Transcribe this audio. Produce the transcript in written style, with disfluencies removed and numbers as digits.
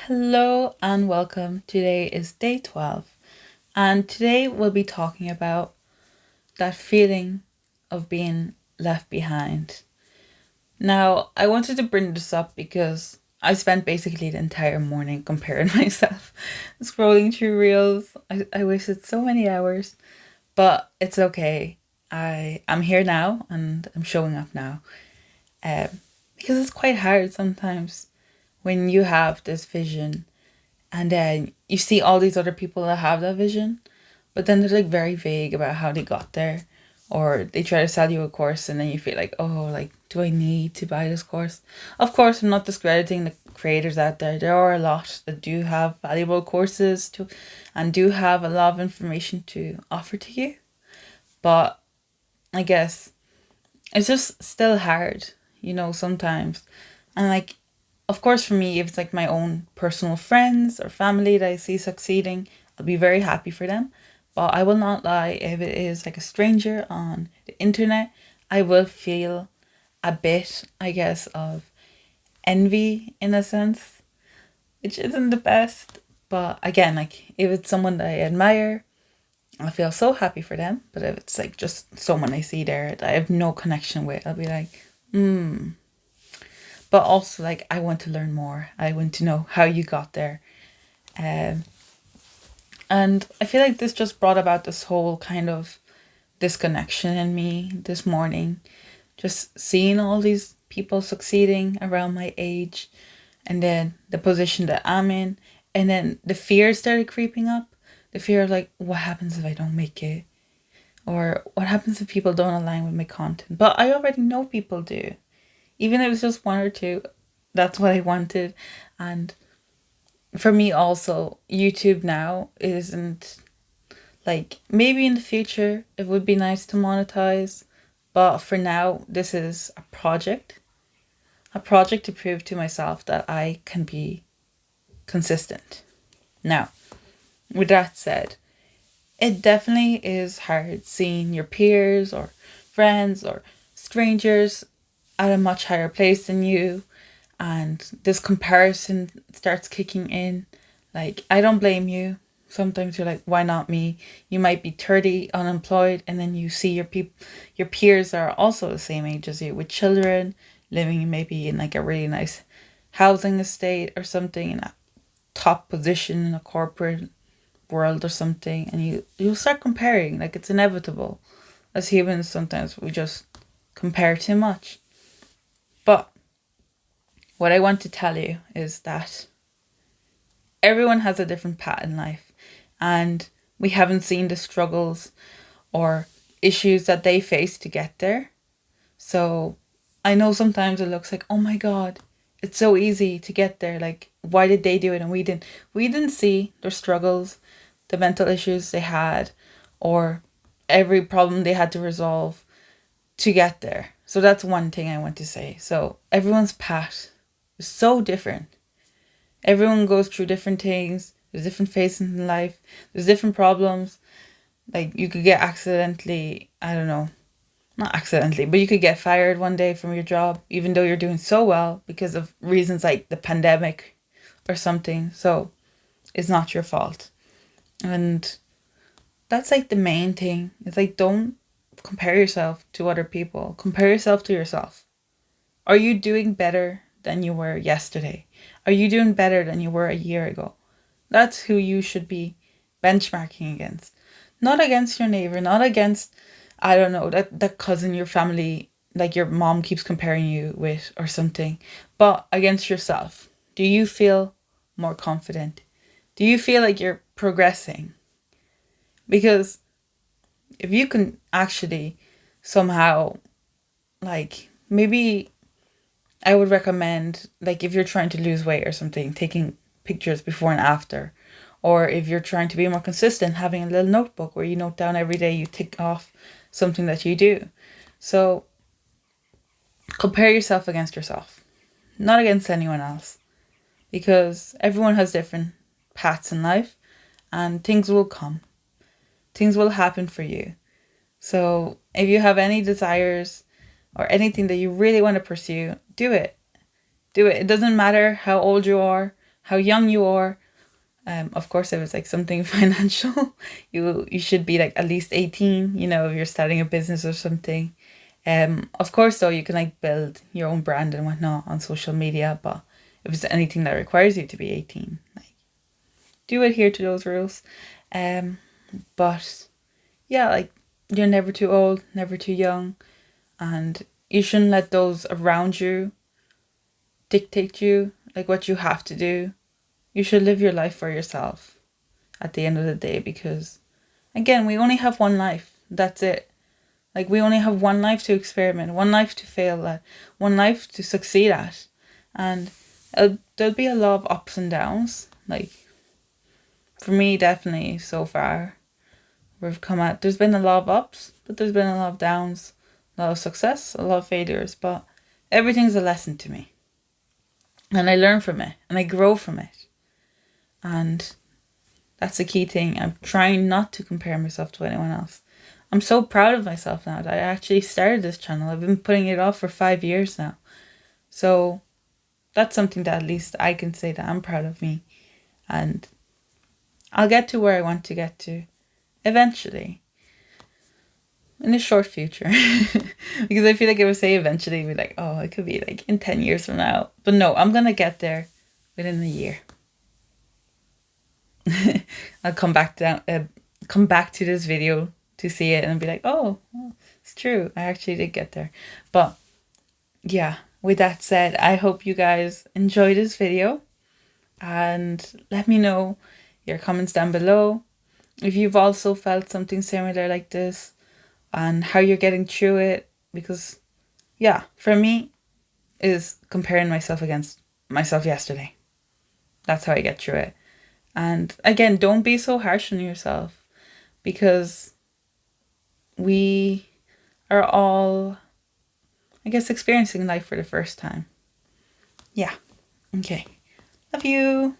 Hello and welcome. Today is day 12, and today we'll be talking about that feeling of being left behind. Now, I wanted to bring this up because I spent basically the entire morning comparing myself, scrolling through reels. I wasted so many hours, but it's okay. I'm here now and I'm showing up now. Um, because it's quite hard sometimes when you have this vision and then you see all these other people that have that vision, but then they're like very vague about how they got there, or they try to sell you a course and then you feel like, oh, like, do I need to buy this course? Of course, I'm not discrediting the creators out there. There are a lot that do have valuable courses to and do have a lot of information to offer to you, but I guess it's just still hard, sometimes. And like, of course, for me, if it's like my own personal friends or family that I see succeeding, I'll be very happy for them. But I will not lie, if it is like a stranger on the internet, I will feel a bit, I guess, of envy in a sense, which isn't the best. But again, like if it's someone that I admire, I feel so happy for them. But if it's like just someone I see there that I have no connection with, I'll be like, hmm. But also, like, I want to learn more. I want to know how you got there. Um, and I feel like this just brought about this whole kind of disconnection in me this morning. Just seeing all these people succeeding around my age, and then the position that I'm in, and then the fear started creeping up. The fear of like, what happens if I don't make it? Or what happens if people don't align with my content? But I already know people do. Even if it's just one or two, that's what I wanted. And for me also, YouTube now isn't like, maybe in the future it would be nice to monetize, but for now this is a project to prove to myself that I can be consistent. Now, with that said, it definitely is hard seeing your peers or friends or strangers at a much higher place than you, and this comparison starts kicking in. Like, I don't blame you. Sometimes you're like, why not me? You might be 30, unemployed, and then you see your peers are also the same age as you, with children, living maybe in like a really nice housing estate or something, in a top position in a corporate world or something, and you start comparing. Like, it's inevitable. As humans, sometimes we just compare too much. But what I want to tell you is that everyone has a different path in life, and we haven't seen the struggles or issues that they face to get there. So I know sometimes it looks like, oh my God, it's so easy to get there. Like, why did they do it and we didn't? We didn't see their struggles, the mental issues they had, or every problem they had to resolve to get there. So that's one thing I want to say. So everyone's path is so different. Everyone goes through different things. There's different phases in life. There's different problems. Like, you could get accidentally, I don't know, not accidentally, but you could get fired one day from your job, even though you're doing so well, because of reasons like the pandemic or something. So it's not your fault. And that's like the main thing. It's like, don't compare yourself to other people. Compare yourself to yourself. Are you doing better than you were yesterday? Are you doing better than you were a year ago? That's who you should be benchmarking against. Not against your neighbor, not against, I don't know, that cousin your family, like your mom keeps comparing you with or something, but against yourself. Do you feel more confident? Do you feel like you're progressing? Because if you can actually somehow, like, maybe I would recommend, like, if you're trying to lose weight or something, taking pictures before and after. Or if you're trying to be more consistent, having a little notebook where you note down every day, you tick off something that you do. So compare yourself against yourself, not against anyone else, because everyone has different paths in life, and things will come. Things will happen for you. So if you have any desires or anything that you really want to pursue, do it. Do it. It doesn't matter how old you are, how young you are. Of course, if it's like something financial, you should be like at least 18, if you're starting a business or something. Of course, though, you can like build your own brand and whatnot on social media, but if it's anything that requires you to be 18, like, do adhere to those rules. But yeah, like, you're never too old, never too young, and you shouldn't let those around you dictate you, like what you have to do. You should live your life for yourself at the end of the day, because again, we only have one life. That's it. Like, we only have one life to experiment, one life to fail at, one life to succeed at. And there'll be a lot of ups and downs. Like, for me, definitely so far, there's been a lot of ups, but there's been a lot of downs, a lot of success, a lot of failures, but everything's a lesson to me. And I learn from it and I grow from it. And that's the key thing. I'm trying not to compare myself to anyone else. I'm so proud of myself now that I actually started this channel. I've been putting it off for 5 years now. So that's something that at least I can say that I'm proud of me. And I'll get to where I want to get to eventually. In the short future. Because I feel like if I say eventually, it'd be like, oh, it could be like in 10 years from now. But no, I'm going to get there within a year. I'll come back to this video to see it and be like, oh, well, it's true. I actually did get there. But yeah, with that said, I hope you guys enjoy this video, and let me know your comments down below if you've also felt something similar like this and how you're getting through it. Because yeah, for me, is comparing myself against myself yesterday. That's how I get through it. And again, don't be so harsh on yourself, because we are all, I guess, experiencing life for the first time. Yeah. Okay. Love you.